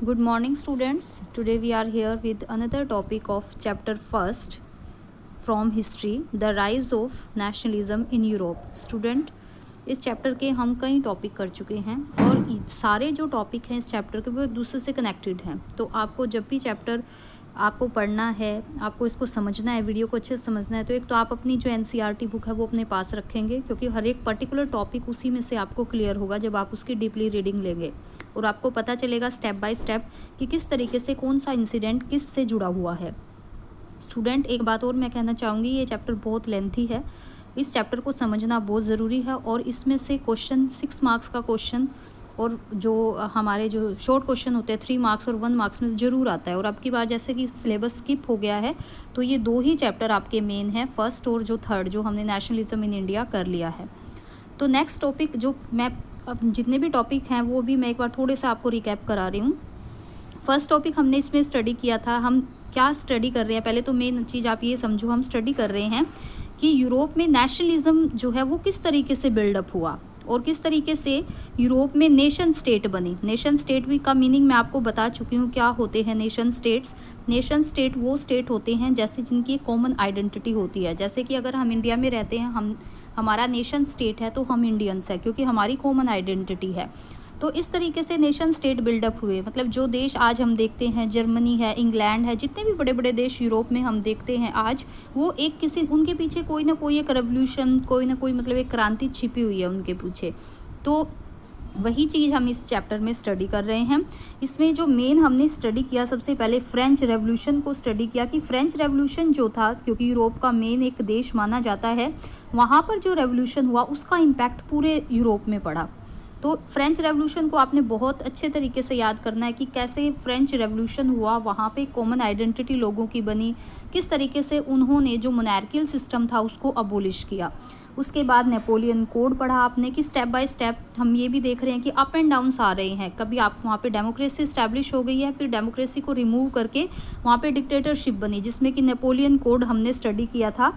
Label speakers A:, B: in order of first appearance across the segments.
A: Good morning, students. Today we are here with another topic of chapter first from history, the rise of nationalism in Europe. Student, इस chapter के हम कई topic कर चुके हैं और सारे जो टॉपिक हैं इस चैप्टर के वो एक दूसरे से कनेक्टेड हैं। तो आपको जब भी चैप्टर आपको पढ़ना है, आपको इसको समझना है, वीडियो को अच्छे से समझना है, तो एक तो आप अपनी जो NCERT बुक है वो अपने पास रखेंगे, क्योंकि हर एक पर्टिकुलर टॉपिक उसी में से आपको क्लियर होगा जब आप उसकी डीपली रीडिंग लेंगे और आपको पता चलेगा स्टेप बाय स्टेप कि किस तरीके से कौन सा इंसिडेंट किस से जुड़ा हुआ है। स्टूडेंट, एक बात और मैं कहना चाहूँगी, ये चैप्टर बहुत लेंथी है, इस चैप्टर को समझना बहुत ज़रूरी है और इसमें से क्वेश्चन 6 मार्क्स का क्वेश्चन और जो हमारे जो शॉर्ट क्वेश्चन होते हैं 3 मार्क्स और 1 मार्क्स में ज़रूर आता है। और अब की बार जैसे कि सिलेबस स्किप हो गया है तो ये 2 ही चैप्टर आपके मेन हैं, फर्स्ट और जो थर्ड, जो हमने नेशनलिज्म इन इंडिया कर लिया है। तो नेक्स्ट टॉपिक जो मैं अब जितने भी टॉपिक हैं वो भी मैं एक बार थोड़े सा आपको रिकैप करा रही हूँ। फर्स्ट टॉपिक हमने इसमें स्टडी किया था, हम क्या स्टडी कर रहे हैं, पहले तो मेन चीज़ आप ये समझो, हम स्टडी कर रहे हैं कि यूरोप में नेशनलिज्म जो है वो किस तरीके से बिल्डअप हुआ और किस तरीके से यूरोप में नेशन स्टेट बनी। नेशन स्टेट भी का मीनिंग मैं आपको बता चुकी हूँ क्या होते हैं नेशन स्टेट्स। नेशन स्टेट वो स्टेट होते हैं जैसे जिनकी कॉमन आइडेंटिटी होती है। जैसे कि अगर हम इंडिया में रहते हैं, हमारा नेशन स्टेट है तो हम इंडियंस है, क्योंकि हमारी कॉमन आइडेंटिटी है। तो इस तरीके से नेशन स्टेट बिल्डअप हुए। मतलब जो देश आज हम देखते हैं, जर्मनी है, इंग्लैंड है, जितने भी बड़े बड़े देश यूरोप में हम देखते हैं आज, वो एक किसी उनके पीछे कोई ना कोई एक रेवोल्यूशन, कोई ना कोई मतलब एक क्रांति छिपी हुई है उनके पीछे। तो वही चीज़ हम इस चैप्टर में स्टडी कर रहे हैं। इसमें जो मेन हमने स्टडी किया, सबसे पहले फ्रेंच रेवोल्यूशन को स्टडी किया कि फ्रेंच रेवोल्यूशन जो था, क्योंकि यूरोप का मेन एक देश माना जाता है, वहाँ पर जो रेवोल्यूशन हुआ उसका इम्पैक्ट पूरे यूरोप में पड़ा। तो फ्रेंच रेवोल्यूशन को आपने बहुत अच्छे तरीके से याद करना है कि कैसे फ्रेंच रेवोल्यूशन हुआ, वहाँ पे कॉमन आइडेंटिटी लोगों की बनी, किस तरीके से उन्होंने जो मोनार्कियल सिस्टम था उसको अबोलिश किया। उसके बाद नेपोलियन कोड पढ़ा आपने कि स्टेप बाय स्टेप हम ये भी देख रहे हैं कि अप एंड डाउन्स आ रहे हैं। कभी आप वहाँ पे डेमोक्रेसी इस्टेब्लिश हो गई है, फिर डेमोक्रेसी को रिमूव करके वहाँ पे डिक्टेटरशिप बनी, जिसमें कि नेपोलियन कोड हमने स्टडी किया था।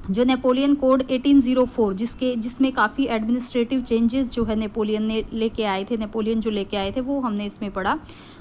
A: जो नेपोलियन कोड 1804 जिसमें काफ़ी एडमिनिस्ट्रेटिव चेंजेस जो है नेपोलियन ने लेके आए थे, नेपोलियन जो लेके आए थे वो हमने इसमें पढ़ा।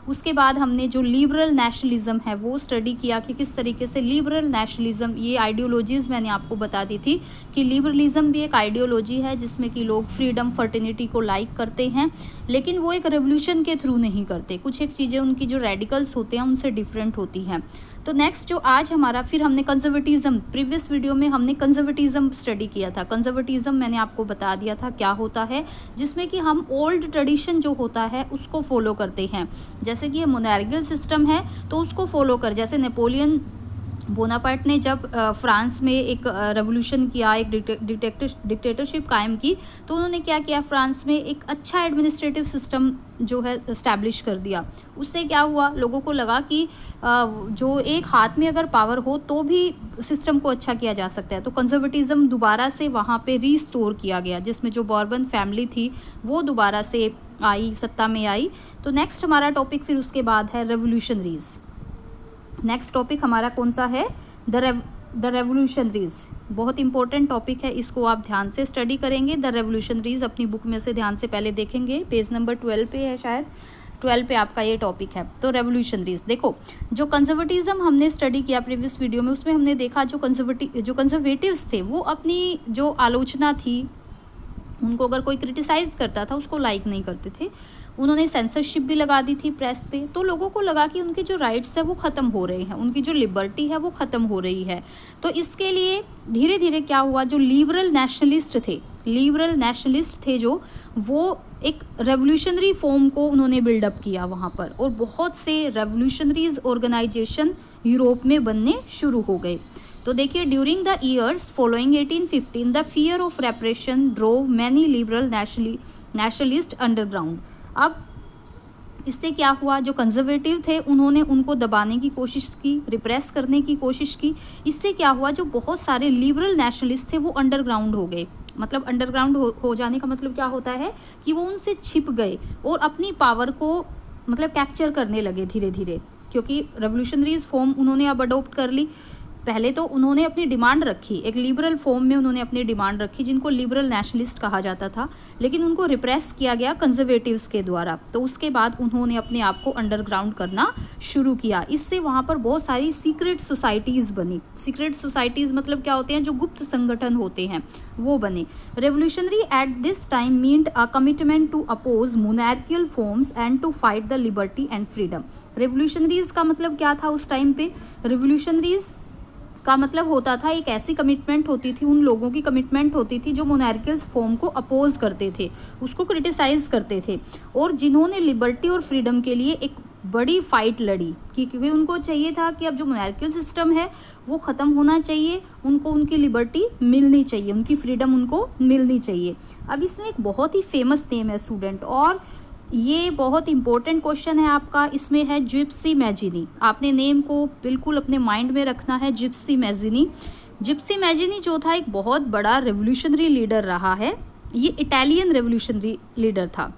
A: उसके बाद हमने जो लिबरल नेशनलिज्म है वो स्टडी किया कि किस तरीके से लिबरल नेशनलिज्म, ये आइडियोलॉजीज़ मैंने आपको बता दी थी कि लिबरलिज्म भी एक आइडियोलॉजी है जिसमें कि लोग फ्रीडम, फर्टिनिटी को लाइक करते हैं, लेकिन वो एक रेवोल्यूशन के थ्रू नहीं करते। कुछ एक चीज़ें उनकी जो रेडिकल्स होते हैं उनसे डिफरेंट होती हैं। तो नेक्स्ट जो आज हमारा, फिर हमने कंजर्वेटिज्म, प्रीवियस वीडियो में हमने कंजर्वेटिज्म स्टडी किया था। कंजर्वेटिज्म मैंने आपको बता दिया था क्या होता है, जिसमें कि हम ओल्ड ट्रेडिशन जो होता है उसको फॉलो करते हैं। जैसे कि ये मोनार्कियल सिस्टम है तो उसको फॉलो कर, जैसे नेपोलियन बोनापार्ट ने जब फ्रांस में एक रेवोल्यूशन किया, एक डिक्टेटरशिप कायम की, तो उन्होंने क्या किया, फ्रांस में एक अच्छा एडमिनिस्ट्रेटिव सिस्टम जो है इस्टेब्लिश कर दिया। उससे क्या हुआ, लोगों को लगा कि जो एक हाथ में अगर पावर हो तो भी सिस्टम को अच्छा किया जा सकता है। तो कंजर्वेटिज्म दोबारा से वहाँ पे रीस्टोर किया गया, जिसमें जो बॉर्बन फैमिली थी वो दोबारा से आई, सत्ता में आई। तो नेक्स्ट हमारा टॉपिक फिर उसके बाद है रेवोल्यूशनरीज। नेक्स्ट टॉपिक हमारा कौन सा है, द रेवोल्यूशनरीज। बहुत इंपॉर्टेंट टॉपिक है, इसको आप ध्यान से स्टडी करेंगे। द रेवोल्यूशनरीज अपनी बुक में से ध्यान से पहले देखेंगे, पेज नंबर 12 पे है, शायद 12 पे आपका ये टॉपिक है। तो रेवोल्यूशनरीज देखो, जो कंजर्वेटिज्म हमने स्टडी किया प्रीवियस वीडियो में, उसमें हमने देखा जो कंजर्वेटिव्स थे वो अपनी जो आलोचना थी, उनको अगर कोई क्रिटिसाइज करता था उसको लाइक नहीं करते थे। उन्होंने सेंसरशिप भी लगा दी थी प्रेस पे, तो लोगों को लगा कि उनके जो राइट्स है वो ख़त्म हो रहे हैं, उनकी जो लिबर्टी है वो ख़त्म हो रही है। तो इसके लिए धीरे धीरे क्या हुआ, जो लिबरल नेशनलिस्ट थे जो, वो एक रेवोल्यूशनरी फॉर्म को उन्होंने बिल्डअप किया वहाँ पर, और बहुत से रेवोल्यूशनरीज ऑर्गेनाइजेशन यूरोप में बनने शुरू हो गए। तो देखिए, during the years following 1815 the fear of रेप्रेशन drove many liberal nationalist underground. अब इससे क्या हुआ, जो कंजर्वेटिव थे उन्होंने उनको दबाने की कोशिश की, रिप्रेस करने की कोशिश की। इससे क्या हुआ, जो बहुत सारे लिबरल नेशनलिस्ट थे वो अंडरग्राउंड हो गए। मतलब अंडरग्राउंड हो जाने का मतलब क्या होता है कि वो उनसे छिप गए और अपनी पावर को मतलब कैप्चर करने लगे धीरे धीरे, क्योंकि रेवोल्यूशनरीज फॉर्म उन्होंने अब अडोप्ट कर ली। पहले तो उन्होंने अपनी डिमांड रखी, एक लिबरल फॉर्म में उन्होंने अपनी डिमांड रखी, जिनको लिबरल नेशनलिस्ट कहा जाता था, लेकिन उनको रिप्रेस किया गया कंजर्वेटिव्स के द्वारा। तो उसके बाद उन्होंने अपने आप को अंडरग्राउंड करना शुरू किया। इससे वहाँ पर बहुत सारी सीक्रेट सोसाइटीज़ बनी। सीक्रेट सोसाइटीज़ मतलब क्या होते हैं, जो गुप्त संगठन होते हैं वो बने। Revolutionary at this time meant a commitment to oppose monarchial forms and to fight the liberty and freedom. Revolutionaries का मतलब क्या था उस टाइम पे? रेवोल्यूशनरीज का मतलब होता था, एक ऐसी कमिटमेंट होती थी, उन लोगों की कमिटमेंट होती थी जो मोनार्कियल फॉर्म को अपोज करते थे, उसको क्रिटिसाइज करते थे, और जिन्होंने लिबर्टी और फ्रीडम के लिए एक बड़ी फाइट लड़ी, क्योंकि उनको चाहिए था कि अब जो मोनार्कियल सिस्टम है वो ख़त्म होना चाहिए, उनको उनकी लिबर्टी मिलनी चाहिए, उनकी फ्रीडम उनको मिलनी चाहिए। अब इसमें एक बहुत ही फेमस नेम है स्टूडेंट, और ये बहुत इंपॉर्टेंट क्वेश्चन है आपका, इसमें है जिप्सी मैजिनी। आपने नेम को बिल्कुल अपने माइंड में रखना है, जिप्सी मैजिनी। जिप्सी मैजिनी जो था एक बहुत बड़ा रेवोल्यूशनरी लीडर रहा है। ये इटालियन रेवोल्यूशनरी लीडर था,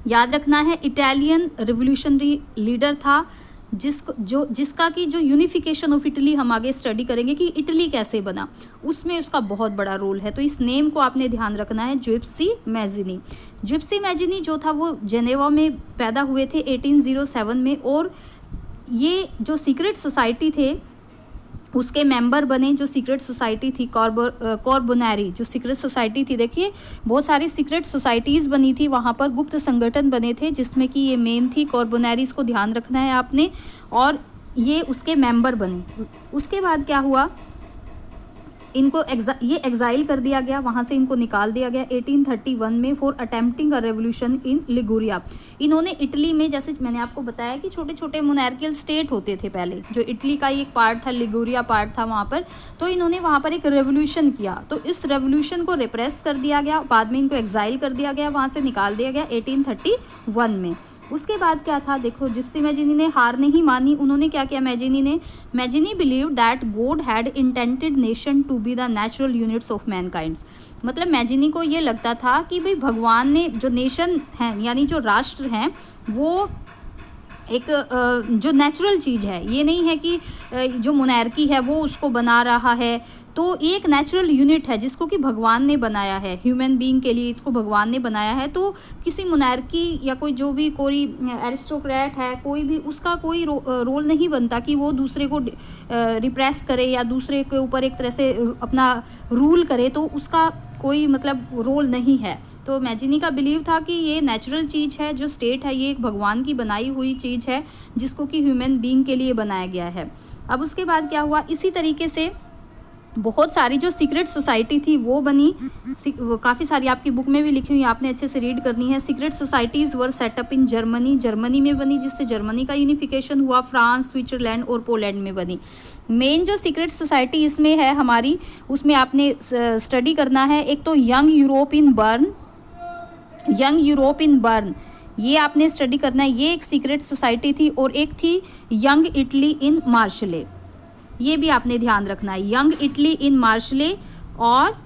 A: याद रखना है, इटालियन रेवोल्यूशनरी लीडर था, जिसका कि जो यूनिफिकेशन ऑफ इटली हम आगे स्टडी करेंगे कि इटली कैसे बना, उसमें उसका बहुत बड़ा रोल है। तो इस नेम को आपने ध्यान रखना है, जिप्सी मैजिनी। जिप्सी मैजिनी जो था वो जेनेवा में पैदा हुए थे 1807 में, और ये जो सीक्रेट सोसाइटी थे उसके मेंबर बने। जो सीक्रेट सोसाइटी थी कॉर्बोनेरी, जो सीक्रेट सोसाइटी थी, देखिए बहुत सारी सीक्रेट सोसाइटीज़ बनी थी वहाँ पर, गुप्त संगठन बने थे, जिसमें कि ये मेन थी कॉर्बोनेरीज को ध्यान रखना है आपने, और ये उसके मेंबर बने। उसके बाद क्या हुआ, इनको ये एग्जाइल कर दिया गया, वहाँ से इनको निकाल दिया गया 1831 में for attempting a revolution in Liguria. इन्होंने इटली में, जैसे मैंने आपको बताया कि छोटे छोटे मोनार्कियल स्टेट होते थे पहले, जो इटली का ही एक पार्ट था, लिगुरिया पार्ट था वहाँ पर, तो इन्होंने वहाँ पर एक रेवोल्यूशन किया। तो इस रेवोल्यूशन को रिप्रेस कर दिया गया, बाद में इनको एग्जाइल कर दिया गया, वहाँ से निकाल दिया गया 1831 में। उसके बाद क्या था, देखो जिप्सी मैजिनी ने हार नहीं मानी। उन्होंने क्या किया Mazzini believe that God had intended nation to be the natural units of mankinds. मतलब मैजिनी को ये लगता था कि भाई भगवान ने जो नेशन है, यानी जो राष्ट्र हैं, वो एक जो नेचुरल चीज़ है, ये नहीं है कि जो मोनार्की है वो उसको बना रहा है। तो एक नेचुरल यूनिट है जिसको कि भगवान ने बनाया है, ह्यूमन बीइंग के लिए इसको भगवान ने बनाया है। तो किसी मोनार्की या कोई जो भी कोई एरिस्टोक्रेट है, कोई भी, उसका कोई रोल नहीं बनता कि वो दूसरे को रिप्रेस करे या दूसरे के ऊपर एक तरह से अपना रूल करे, तो उसका कोई मतलब रोल नहीं है। तो मैजिनी का बिलीव था कि ये नेचुरल चीज़ है, जो स्टेट है ये एक भगवान की बनाई हुई चीज़ है, जिसको कि ह्यूमन बीइंग के लिए बनाया गया है। अब उसके बाद क्या हुआ, इसी तरीके से बहुत सारी जो सीक्रेट सोसाइटी थी वो बनी, काफ़ी सारी आपकी बुक में भी लिखी हुई, आपने अच्छे से रीड करनी है। Secret societies were set up in Germany में बनी, जिससे जर्मनी का यूनिफिकेशन हुआ। फ्रांस, स्विट्जरलैंड और पोलैंड में बनी। मेन जो सीक्रेट सोसाइटी इसमें है हमारी, उसमें आपने स्टडी करना है। एक तो यंग यूरोप इन बर्न, ये आपने स्टडी करना है, ये एक सीक्रेट सोसाइटी थी। और एक थी यंग इटली इन मार्शले, ये भी आपने ध्यान रखना है। यंग इटली इन मार्शले और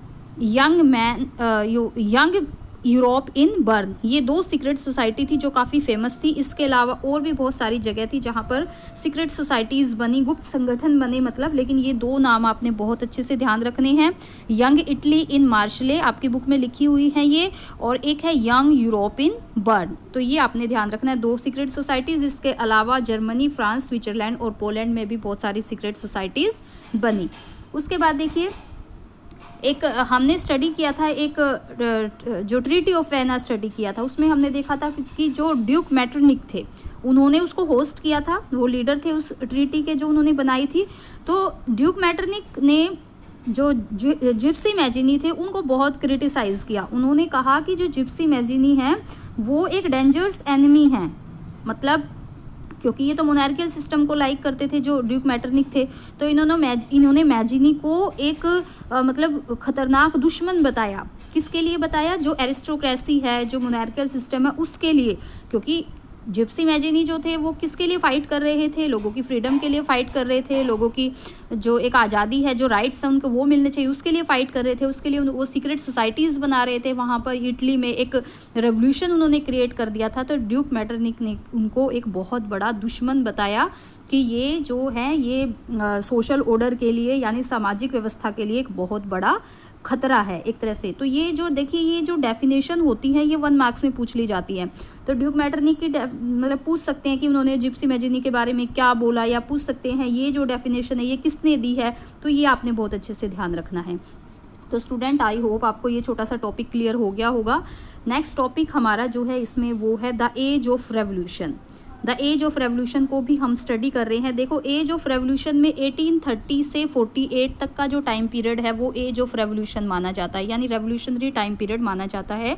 A: यंग यूरोप इन बर्न, ये दो सीक्रेट सोसाइटी थी जो काफ़ी फेमस थी। इसके अलावा और भी बहुत सारी जगह थी जहाँ पर सीक्रेट सोसाइटीज़ बनी, गुप्त संगठन बने मतलब, लेकिन ये दो नाम आपने बहुत अच्छे से ध्यान रखने हैं। यंग इटली इन मार्शले आपकी बुक में लिखी हुई है ये, और एक है यंग यूरोप इन बर्न। तो ये आपने ध्यान रखना है, दो सीक्रेट सोसाइटीज़। इसके अलावा जर्मनी, फ्रांस, स्विट्जरलैंड और पोलैंड में भी बहुत सारी सीक्रेट सोसाइटीज़ बनी। उसके बाद देखिए, एक हमने स्टडी किया था, एक जो ट्रीटी ऑफ वेना स्टडी किया था, उसमें हमने देखा था कि जो ड्यूक मैटरनिक थे, उन्होंने उसको होस्ट किया था, वो लीडर थे उस ट्रीटी के जो उन्होंने बनाई थी। तो ड्यूक मैटरनिक ने जो जिप्सी मैजिनी थे उनको बहुत क्रिटिसाइज़ किया। उन्होंने कहा कि जो जिप्सी मैजिनी है वो एक डेंजरस एनिमी है, मतलब क्योंकि ये तो मोनार्कियल सिस्टम को लाइक करते थे जो ड्यूक मैटरनिक थे, तो इन्होंने मैजिनी को एक मतलब खतरनाक दुश्मन बताया। किसके लिए बताया? जो एरिस्टोक्रेसी है, जो मोनार्कियल सिस्टम है उसके लिए, क्योंकि जिप्सी मैजिनी जो थे वो किसके लिए फ़ाइट कर रहे थे, लोगों की फ्रीडम के लिए फ़ाइट कर रहे थे, लोगों की जो एक आज़ादी है, जो राइट्स हैं उनको वो मिलने चाहिए, उसके लिए फ़ाइट कर रहे थे। उसके लिए वो सीक्रेट सोसाइटीज़ बना रहे थे। वहाँ पर इटली में एक रेवोल्यूशन उन्होंने क्रिएट कर दिया था। तो ड्यूक मेटरनिक ने उनको एक बहुत बड़ा दुश्मन बताया कि ये जो है ये सोशल ऑर्डर के लिए यानी सामाजिक व्यवस्था के लिए एक बहुत बड़ा खतरा है एक तरह से। तो ये जो देखिए ये जो डेफिनेशन होती है ये 1 मार्क्स में पूछ ली जाती है। तो ड्यूक मेटरनिक की मतलब पूछ सकते हैं कि उन्होंने जिप्सी मैजिनी के बारे में क्या बोला, या पूछ सकते हैं ये जो डेफिनेशन है ये किसने दी है। तो ये आपने बहुत अच्छे से ध्यान रखना है। तो स्टूडेंट आई होप आपको ये छोटा सा टॉपिक क्लियर हो गया होगा। नेक्स्ट टॉपिक हमारा जो है इसमें वो है the age of revolution. The age of revolution को भी हम स्टडी कर रहे हैं। देखो एज ऑफ रेवोल्यूशन में 1830 से 48 तक का जो टाइम पीरियड है वो एज ऑफ रेवोल्यूशन माना जाता है, यानी रेवोल्यूशनरी टाइम पीरियड माना जाता है।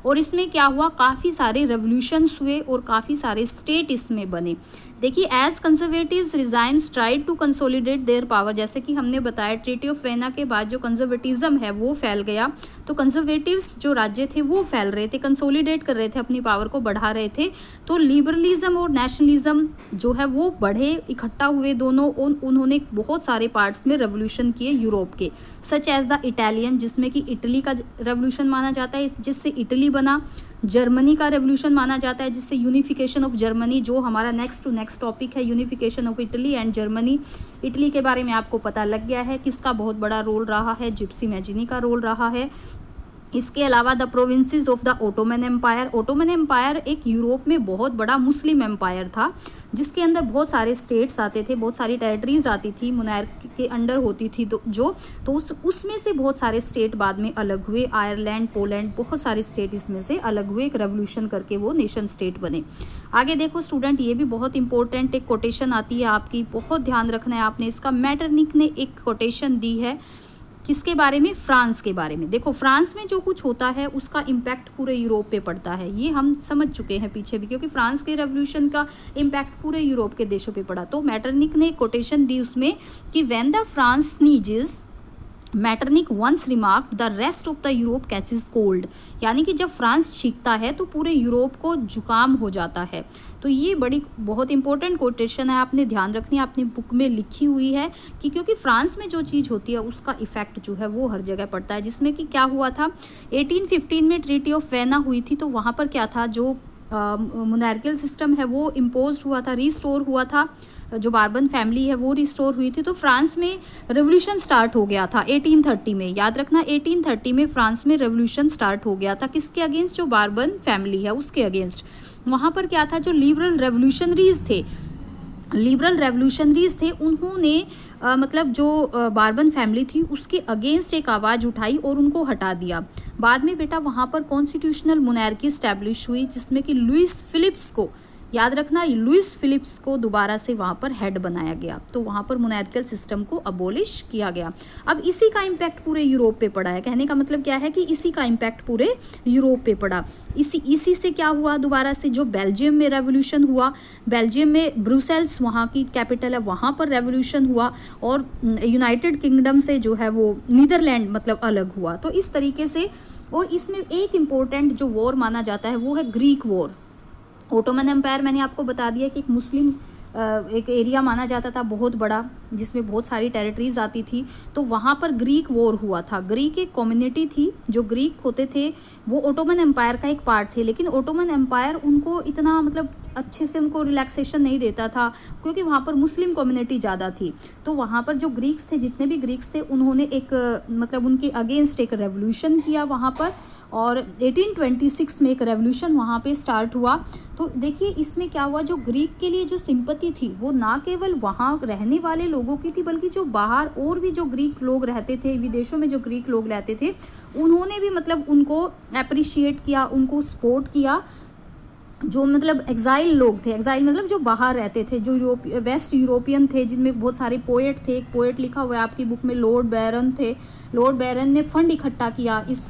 A: और इसमें क्या हुआ, काफ़ी सारे रेवोल्यूशंस हुए और काफ़ी सारे स्टेट इसमें बने। देखिए as conservatives regimes tried to consolidate their power, जैसे कि हमने बताया ट्रीटी ऑफ वेना के बाद जो कंजर्वेटिज्म है वो फैल गया। तो कंजर्वेटिव्स जो राज्य थे वो फैल रहे थे, कंसोलिडेट कर रहे थे, अपनी पावर को बढ़ा रहे थे। तो लिबरलिज्म और नेशनलिज्म जो है वो बढ़े, इकट्ठा हुए दोनों। उन्होंने बहुत सारे पार्ट्स में रेवोल्यूशन किए यूरोप के, सच एज द इटालियन, जिसमें कि इटली का रेवोल्यूशन माना जाता है जिससे इटली बना। जर्मनी का रेवोल्यूशन माना जाता है जिससे यूनिफिकेशन ऑफ जर्मनी, जो हमारा नेक्स्ट टॉपिक है, unification of Italy and Germany. Italy के बारे में आपको पता लग गया है किसका बहुत बड़ा रोल रहा है, जिप्सी मैजिनी का रोल रहा है। इसके अलावा the provinces of the Ottoman Empire. Ottoman Empire एक यूरोप में बहुत बड़ा मुस्लिम एम्पायर था जिसके अंदर बहुत सारे स्टेट्स आते थे, बहुत सारी टेरिटरीज आती थी, मोनार्की के अंडर होती थी। तो उसमें से बहुत सारे स्टेट बाद में अलग हुए। आयरलैंड, पोलैंड, बहुत सारे स्टेट इसमें से अलग हुए, एक रेवोल्यूशन करके वो नेशन स्टेट बने। आगे देखो स्टूडेंट, ये भी बहुत इंपॉर्टेंट एक कोटेशन आती है आपकी, बहुत ध्यान रखना है आपने इसका। मेटरनिक ने एक कोटेशन दी है किसके बारे में, फ्रांस के बारे में। देखो फ्रांस में जो कुछ होता है उसका इम्पैक्ट पूरे यूरोप पे पड़ता है, ये हम समझ चुके हैं पीछे भी, क्योंकि फ्रांस के रेवोल्यूशन का इम्पैक्ट पूरे यूरोप के देशों पे पड़ा। तो मेटरनिक ने कोटेशन दी उसमें कि when the France sneezes Metternich once remarked the rest of the Europe catches cold, यानी कि जब फ्रांस छींकता है तो पूरे यूरोप को जुकाम हो जाता है। तो ये बहुत इंपॉर्टेंट कोटेशन है, आपने ध्यान रखनी है, अपनी बुक में लिखी हुई है कि क्योंकि फ्रांस में जो चीज़ होती है उसका इफेक्ट जो है वो हर जगह पड़ता है। जिसमें कि क्या हुआ था, 1815 में ट्रीटी ऑफ वेना हुई थी। तो वहाँ पर क्या था, जो मोनार्कियल सिस्टम है वो इम्पोज हुआ था, रिस्टोर हुआ था, जो बार्बन फैमिली है वो रिस्टोर हुई थी। तो फ्रांस में रेवोल्यूशन स्टार्ट हो गया था 1830 में, याद रखना 1830 में फ्रांस में रेवोल्यूशन स्टार्ट हो गया था। किसके अगेंस्ट, जो बार्बन फैमिली है उसके अगेंस्ट। वहाँ पर क्या था, जो लिबरल रेवोल्यूशनरीज थे उन्होंने मतलब जो बार्बन फैमिली थी उसके अगेंस्ट एक आवाज़ उठाई और उनको हटा दिया। बाद में बेटा वहाँ पर कॉन्स्टिट्यूशनल मोनार्की स्टैब्लिश हुई जिसमें कि लुइस फिलिप्स को, याद रखना लुइस फिलिप्स को दोबारा से वहाँ पर हेड बनाया गया। तो वहाँ पर मोनार्कियल सिस्टम को अबोलिश किया गया। अब इसी का इम्पैक्ट पूरे यूरोप पे पड़ा है। कहने का मतलब क्या है कि इसी का इम्पैक्ट पूरे यूरोप पे पड़ा। इसी से क्या हुआ, दोबारा से जो बेल्जियम में रेवोल्यूशन हुआ, बेल्जियम में ब्रुसेल्स वहाँ की कैपिटल है, वहाँ पर रेवोल्यूशन हुआ। और यूनाइटेड किंगडम से जो है वो नीदरलैंड मतलब अलग हुआ। तो इस तरीके से, और इसमें एक इम्पोर्टेंट जो वॉर माना जाता है वो है ग्रीक वॉर। ओटोमन एम्पायर मैंने आपको बता दिया कि एक मुस्लिम एक एरिया माना जाता था बहुत बड़ा, जिसमें बहुत सारी टेरिटरीज आती थी। तो वहाँ पर ग्रीक वॉर हुआ था। ग्रीक एक कम्युनिटी थी, जो ग्रीक होते थे वो ओटोमन एम्पायर का एक पार्ट थे, लेकिन ओटोमन एम्पायर उनको इतना मतलब अच्छे से उनको रिलैक्सेशन नहीं देता था क्योंकि वहाँ पर मुस्लिम कम्युनिटी ज़्यादा थी। तो वहाँ पर जो ग्रीक्स थे, जितने भी ग्रीक्स थे, उन्होंने एक मतलब उनके अगेंस्ट एक रेवोल्यूशन किया वहाँ पर, और 1826 में एक रेवोल्यूशन वहाँ पे स्टार्ट हुआ। तो देखिए इसमें क्या हुआ, जो ग्रीक के लिए जो सिंपैथी थी वो ना केवल वहाँ रहने वाले लोगों की थी बल्कि जो बाहर और भी जो ग्रीक लोग रहते थे, विदेशों में जो ग्रीक लोग रहते थे, उन्होंने भी मतलब उनको अप्रिशिएट किया, उनको सपोर्ट किया। जो मतलब एग्जाइल लोग थे, एग्जाइल मतलब जो बाहर रहते थे, जो वेस्ट यूरोपियन थे, जिनमें बहुत सारे पोएट थे। एक पोएट लिखा हुआ है आपकी बुक में, लॉर्ड बैरन थे। लॉर्ड बैरन ने फंड इकट्ठा किया इस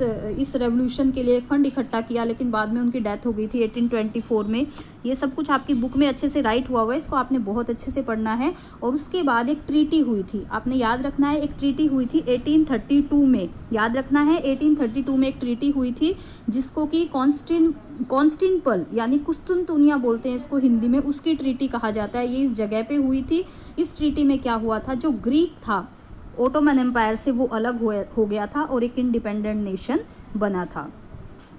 A: रेवोल्यूशन के लिए, फंड इकट्ठा किया, लेकिन बाद में उनकी डेथ हो गई थी 1824 में। ये सब कुछ आपकी बुक में अच्छे से राइट हुआ है, इसको आपने बहुत अच्छे से पढ़ना है। और उसके बाद एक ट्रीटी हुई थी, आपने याद रखना है, एक ट्रीटी हुई थी 1832 में, याद रखना है 1832 में एक ट्रीटी हुई थी जिसको कि कॉन्स्टेंटिनोपल यानी कुस्तुनतुनिया बोलते हैं इसको हिंदी में, उसकी ट्रीटी कहा जाता है। ये इस जगह पे हुई थी। इस ट्रीटी में क्या हुआ था, जो ग्रीक था ओटोमन एम्पायर से वो अलग हो गया था और एक इंडिपेंडेंट नेशन बना था।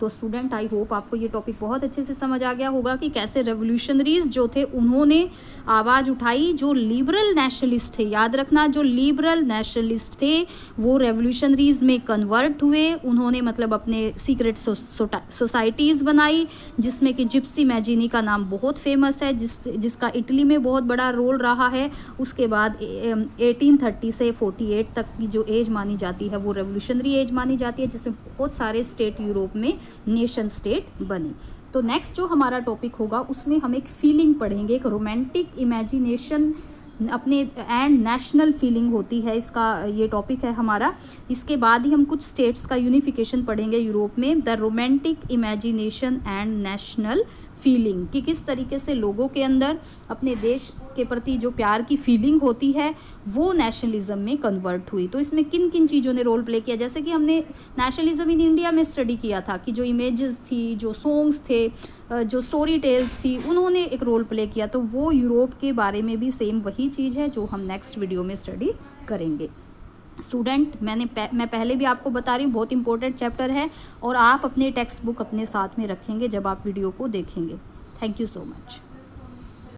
A: तो स्टूडेंट आई होप आपको ये टॉपिक बहुत अच्छे से समझ आ गया होगा कि कैसे रेवोल्यूशनरीज जो थे उन्होंने आवाज़ उठाई। जो लिबरल नेशनलिस्ट थे, याद रखना, जो लिबरल नेशनलिस्ट थे वो रेवोल्यूशनरीज में कन्वर्ट हुए। उन्होंने मतलब अपने सीक्रेट सोसाइटीज़ बनाई जिसमें कि जिप्सी मैजिनी का नाम बहुत फेमस है, जिसका इटली में बहुत बड़ा रोल रहा है। उसके बाद 1830 से 48 तक की जो एज मानी जाती है वो रेवोल्यूशनरी एज मानी जाती है, जिसमें बहुत सारे स्टेट यूरोप में नेशन स्टेट बने। तो नेक्स्ट जो हमारा टॉपिक होगा उसमें हम एक फीलिंग पढ़ेंगे, एक रोमांटिक इमेजिनेशन अपने एंड नेशनल फीलिंग होती है, इसका ये टॉपिक है हमारा। इसके बाद ही हम कुछ स्टेट्स का यूनिफिकेशन पढ़ेंगे यूरोप में, the romantic imagination and national feeling, कि किस तरीके से लोगों के अंदर अपने देश के प्रति जो प्यार की फीलिंग होती है वो नेशनलिज्म में कन्वर्ट हुई। तो इसमें किन किन चीज़ों ने रोल प्ले किया, जैसे कि हमने नेशनलिज्म इन इंडिया में स्टडी किया था कि जो इमेजेस थी, जो सॉन्ग्स थे, जो स्टोरी टेल्स थी, उन्होंने एक रोल प्ले किया। तो वो यूरोप के बारे में भी सेम वही चीज़ है जो हम नेक्स्ट वीडियो में स्टडी करेंगे। स्टूडेंट मैं पहले भी आपको बता रही हूँ, बहुत इंपॉर्टेंट चैप्टर है और आप अपने टेक्स्ट बुक अपने साथ में रखेंगे जब आप वीडियो को देखेंगे। Thank you so much.